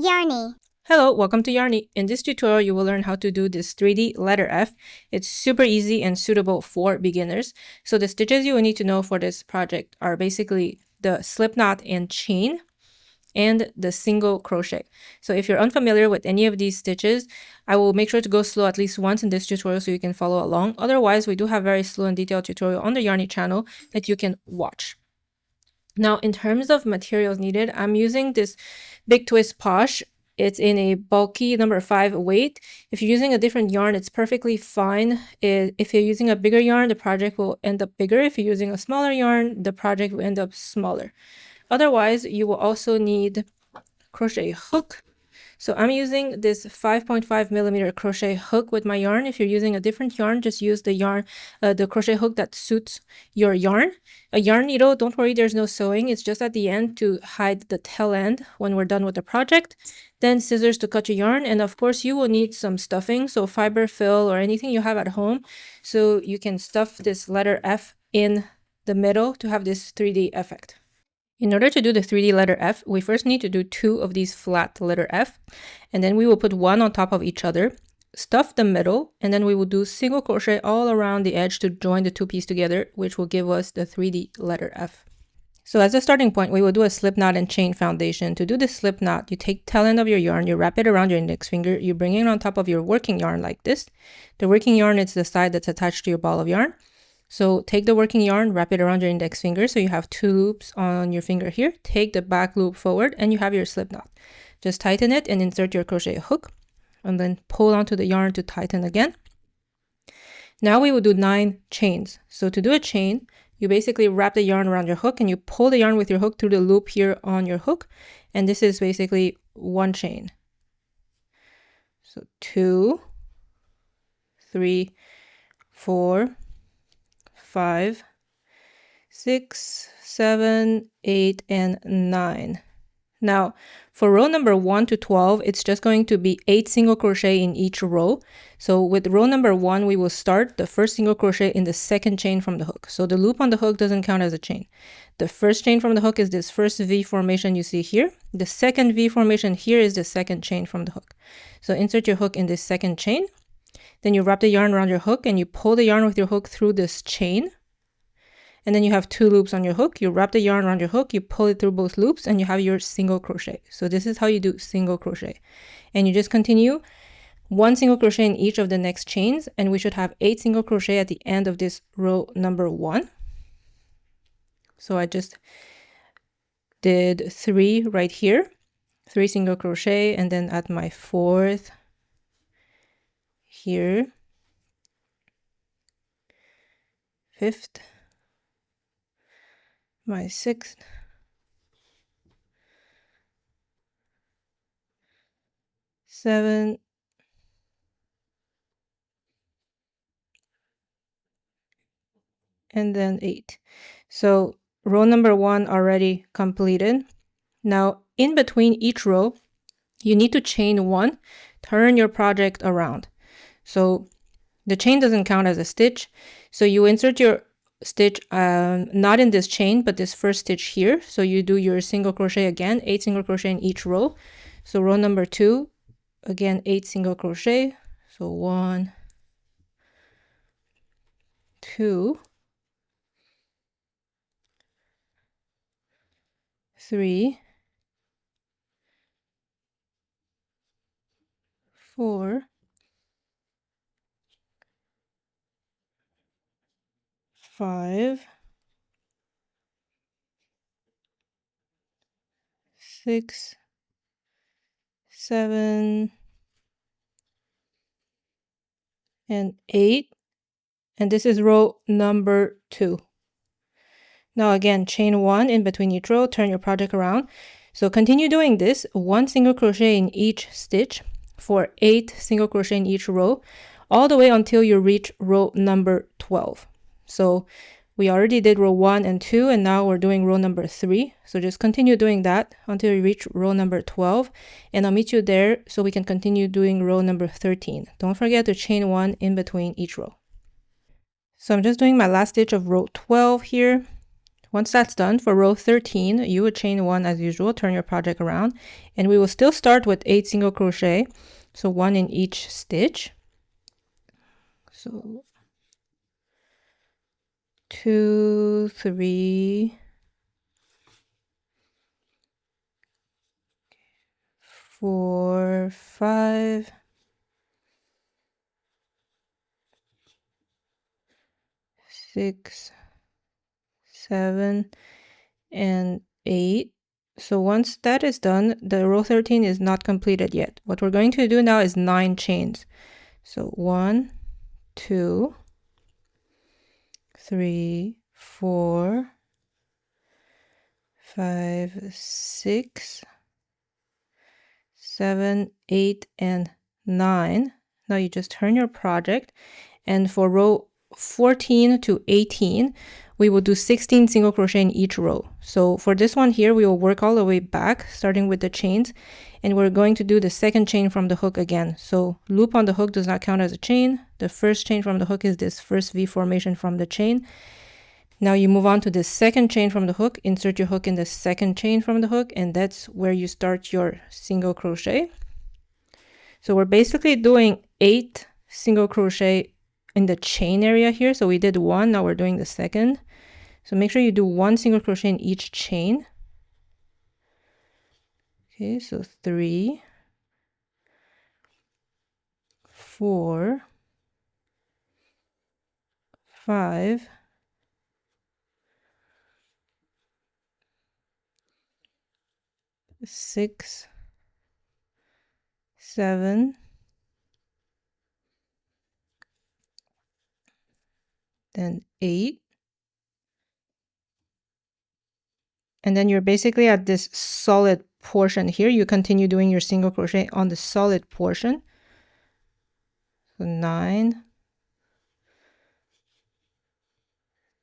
Yarrney. Hello, welcome to Yarrney. In this tutorial, you will learn how to do this 3D letter F. It's super easy and suitable for beginners. So the stitches you will need to know for this project are basically the slip knot and chain and the single crochet. So if you're unfamiliar with any of these stitches, I will make sure to go slow at least once in this tutorial so you can follow along. Otherwise, we do have very slow and detailed tutorial on the Yarrney channel that you can watch. Now, in terms of materials needed, I'm using this Big Twist Posh. It's in a bulky number 5 weight. If you're using a different yarn, it's perfectly fine. If you're using a bigger yarn, the project will end up bigger. If you're using a smaller yarn, the project will end up smaller. Otherwise, you will also need crochet hook. So I'm using this 5.5 millimeter crochet hook with my yarn. If you're using a different yarn, just use the crochet hook that suits your yarn. A yarn needle, don't worry, there's no sewing. It's just at the end to hide the tail end when we're done with the project. Then scissors to cut your yarn. And of course, you will need some stuffing, so fiber fill or anything you have at home. So you can stuff this letter F in the middle to have this 3D effect. In order to do the 3D letter F, we first need to do 2 of these flat letter F, and then we will put one on top of each other, stuff the middle, and then we will do single crochet all around the edge to join the 2 pieces together, which will give us the 3D letter F. So as a starting point, we will do a slip knot and chain foundation. To do the slip knot, you take tail end of your yarn, you wrap it around your index finger, you bring it on top of your working yarn like this. The working yarn is the side that's attached to your ball of yarn. So take the working yarn, wrap it around your index finger so you have 2 loops on your finger here. Take the back loop forward and you have your slip knot. Just tighten it and insert your crochet hook and then pull onto the yarn to tighten again. Now we will do 9 chains. So to do a chain, you basically wrap the yarn around your hook and you pull the yarn with your hook through the loop here on your hook. And this is basically 1 chain. So 2, 3, 4, 5, 6, 7, 8, and 9. Now, for row number 1 to 12, it's just going to be 8 single crochet in each row. So with row number 1, we will start the first single crochet in the second chain from the hook. So the loop on the hook doesn't count as a chain. The first chain from the hook is this first V formation you see here. The second V formation here is the second chain from the hook. So insert your hook in this second chain. Then you wrap the yarn around your hook and you pull the yarn with your hook through this chain. And then you have 2 loops on your hook. You wrap the yarn around your hook, you pull it through both loops, and you have your single crochet. So this is how you do single crochet. And you just continue 1 single crochet in each of the next chains, and we should have 8 single crochet at the end of this row number 1. So I just did 3 right here, 3 single crochet, and then at my 4th, here, 5th, my 6th, 7th, and then 8. So row number 1 already completed. Now in between each row, you need to chain 1, turn your project around. So the chain doesn't count as a stitch. So you insert your stitch not in this chain, but this first stitch here. So you do your single crochet again, 8 single crochet in each row. So row number 2, again 8 single crochet. So 1, 2, 3, 4, 5, 6, 7, and 8. And this is row number 2. Now again, chain 1 in between each row, turn your project around. So continue doing this, 1 single crochet in each stitch for 8 single crochet in each row, all the way until you reach row number 12. So we already did row 1 and 2, and now we're doing row number 3. So just continue doing that until you reach row number 12, and I'll meet you there so we can continue doing row number 13. Don't forget to chain 1 in between each row. So I'm just doing my last stitch of row 12 here. Once that's done, for row 13, you would chain 1 as usual, turn your project around, and we will still start with 8 single crochet, so 1 in each stitch. So 2, 3, 4, 5, 6, 7, and 8. So once that is done, the row 13 is not completed yet. What we're going to do now is 9 chains. So 1, 2, 3, 4, 5, 6, 7, 8, and 9. Now you just turn your project, and for row 14 to 18, we will do 16 single crochet in each row. So for this one here, we will work all the way back, starting with the chains, and we're going to do the second chain from the hook again. So loop on the hook does not count as a chain. The first chain from the hook is this first V formation from the chain. Now you move on to the second chain from the hook, insert your hook in the second chain from the hook, and that's where you start your single crochet. So we're basically doing 8 single crochet in the chain area here. So we did 1, now we're doing the second. So make sure you do 1 single crochet in each chain. Okay, so 3, 4, 5, 6, 7, then 8. And then you're basically at this solid portion here. You continue doing your single crochet on the solid portion. So 9,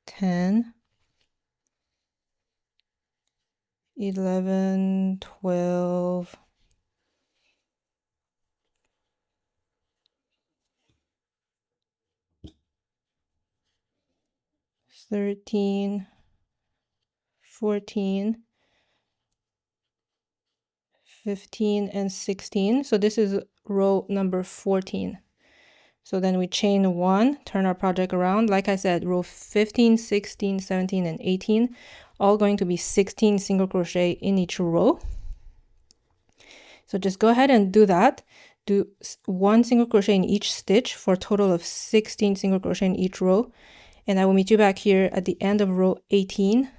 10, 11, 12, 13, 14, 15, and 16. So this is row number 14. So then we chain 1, turn our project around. Like I said, row 15, 16, 17, and 18, all going to be 16 single crochet in each row. So just go ahead and do that. Do 1 single crochet in each stitch for a total of 16 single crochet in each row. And I will meet you back here at the end of row 18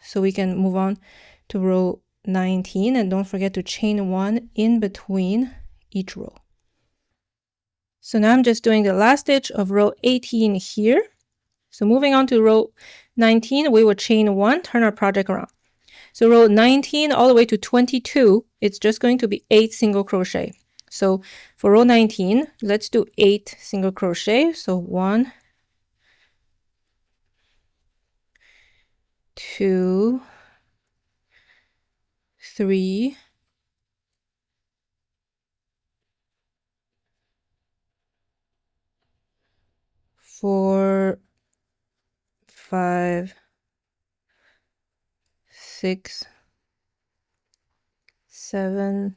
so we can move on to row 19. And don't forget to chain 1 in between each row. So now I'm just doing the last stitch of row 18 here. So moving on to row 19, we will chain 1, turn our project around. So row 19 all the way to 22, it's just going to be 8 single crochet. So for row 19, let's do 8 single crochet. So 1, 2, 3, 4, 5, 6, 7,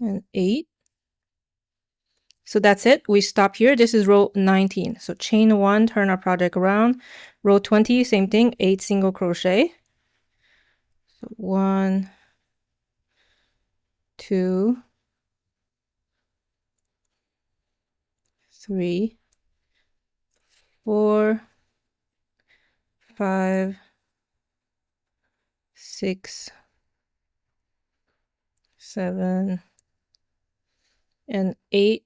and 8. So that's it. We stop here. This is row 19. So chain 1, turn our project around. Row 20, same thing, 8 single crochet. So 1, 2, 3, 4, 5, 6, 7, and 8.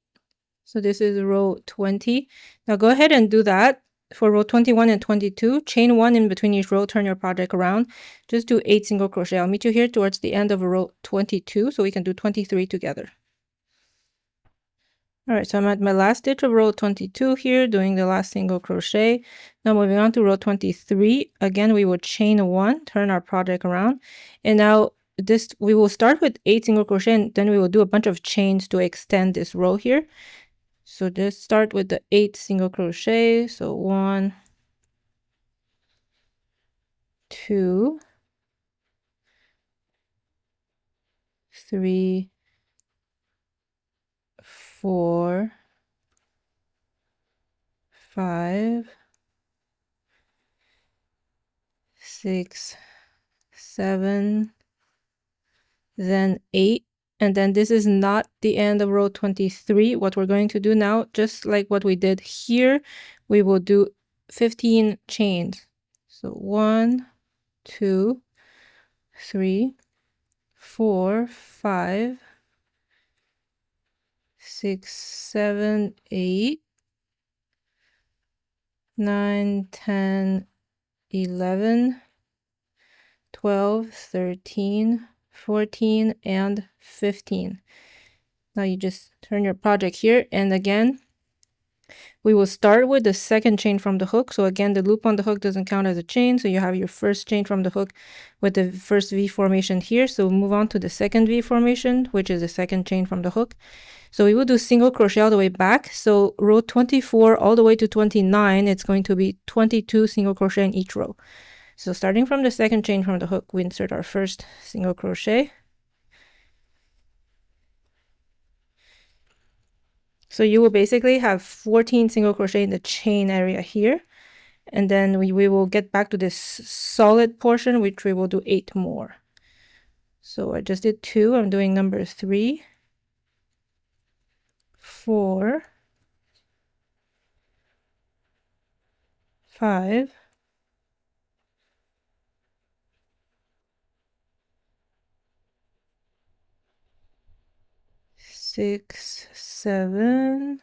So this is row 20. Now go ahead and do that for row 21 and 22. Chain 1 in between each row, turn your project around. Just do 8 single crochet. I'll meet you here towards the end of row 22 so we can do 23 together. All right, so I'm at my last stitch of row 22 here, doing the last single crochet. Now moving on to row 23. Again, we will chain 1, turn our project around. And now we will start with 8 single crochet, and then we will do a bunch of chains to extend this row here. So just start with the 8 single crochet. So 1, 2, 3, 4, 5, 6, 7, then 8, and then this is not the end of row 23. What we're going to do now, just like what we did here, we will do 15 chains. So 1, 2, 3, 4, 5, 6, 7, 8, 9, 10, 11, 12, 13, 14, and 15. Now you just turn your project here, and again, we will start with the second chain from the hook. So again, the loop on the hook doesn't count as a chain, so you have your first chain from the hook with the first V formation here. So we'll move on to the second V formation, which is the second chain from the hook. So we will do single crochet all the way back. So row 24 all the way to 29, it's going to be 22 single crochet in each row. So starting from the second chain from the hook, we insert our first single crochet. So you will basically have 14 single crochet in the chain area here. And then we will get back to this solid portion, which we will do 8 more. So I just did 2. I'm doing number 3, 4, 5, 6, 7,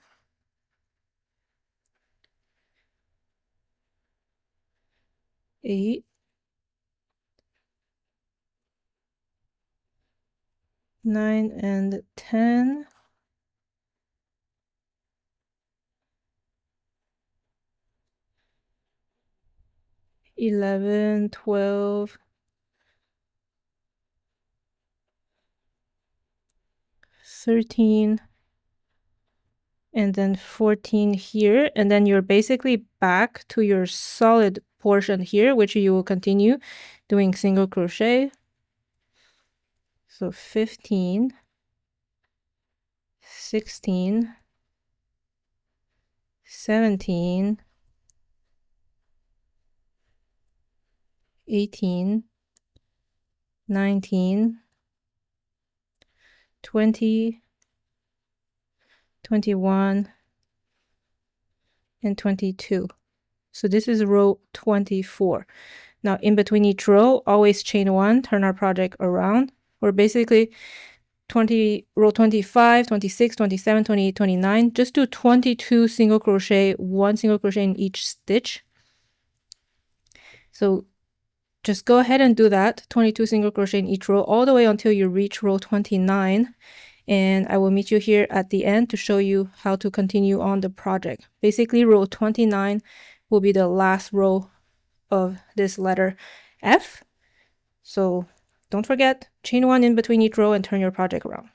8, 9, and 10. 11, 12, 13, and then 14 here, and then you're basically back to your solid portion here, which you will continue doing single crochet. So 15, 16, 17, 18, 19, 20, 21, and 22. So this is row 24. Now in between each row, always chain 1, turn our project around. We're basically row 25, 26, 27, 28, 29. Just do 22 single crochet, 1 single crochet in each stitch. So just go ahead and do that, 22 single crochet in each row, all the way until you reach row 29. And I will meet you here at the end to show you how to continue on the project. Basically, row 29 will be the last row of this letter F. So don't forget, chain 1 in between each row and turn your project around.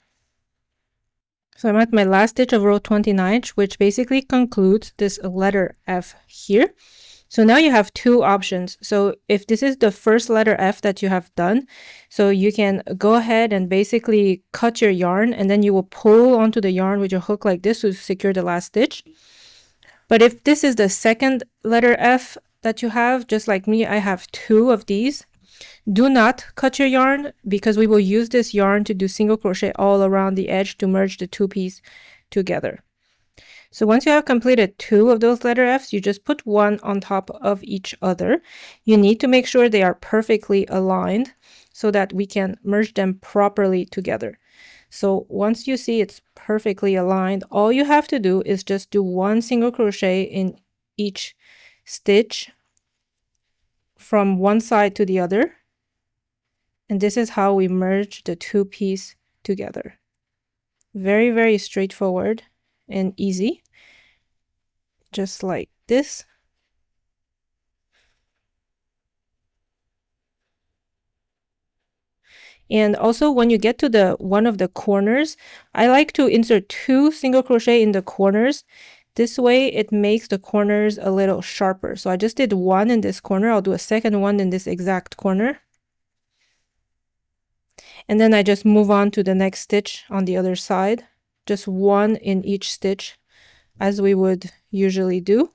So I'm at my last stitch of row 29, which basically concludes this letter F here. So now you have 2 options. So if this is the first letter F that you have done, so you can go ahead and basically cut your yarn, and then you will pull onto the yarn with your hook like this to secure the last stitch. But if this is the second letter F that you have, just like me, I have 2 of these. Do not cut your yarn, because we will use this yarn to do single crochet all around the edge to merge the 2 pieces together. So once you have completed 2 of those letter Fs, you just put 1 on top of each other. You need to make sure they are perfectly aligned so that we can merge them properly together. So once you see it's perfectly aligned, all you have to do is just do 1 single crochet in each stitch from one side to the other. And this is how we merge the 2 pieces together. Very, very straightforward and easy. Just like this. And also when you get to one of the corners, I like to insert 2 single crochet in the corners. This way it makes the corners a little sharper. So I just did one in this corner. I'll do a second one in this exact corner. And then I just move on to the next stitch on the other side. Just one in each stitch as we would usually do.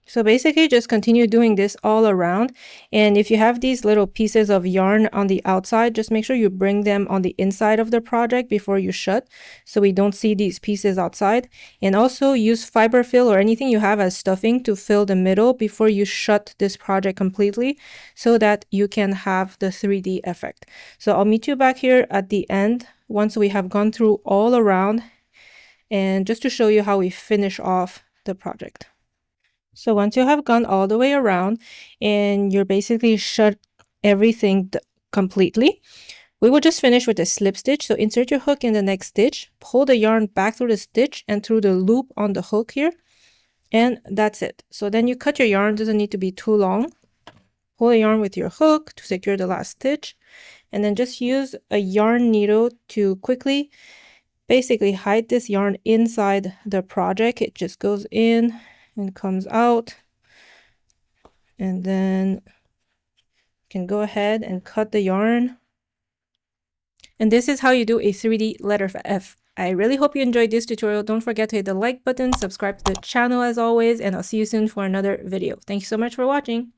So basically just continue doing this all around. And if you have these little pieces of yarn on the outside, just make sure you bring them on the inside of the project before you shut, so we don't see these pieces outside. And also use fiber fill or anything you have as stuffing to fill the middle before you shut this project completely, so that you can have the 3D effect. So I'll meet you back here at the end once we have gone through all around, and just to show you how we finish off the project. So once you have gone all the way around and you're basically shut everything completely, we will just finish with a slip stitch. So insert your hook in the next stitch, pull the yarn back through the stitch and through the loop on the hook here, and that's it. So then you cut your yarn, doesn't need to be too long. Pull the yarn with your hook to secure the last stitch, and then just use a yarn needle to quickly basically hide this yarn inside the project. It just goes in and comes out, and then you can go ahead and cut the yarn. And this is how you do a 3D letter F. I really hope you enjoyed this tutorial. Don't forget to hit the like button, subscribe to the channel as always, and I'll see you soon for another video. Thank you so much for watching.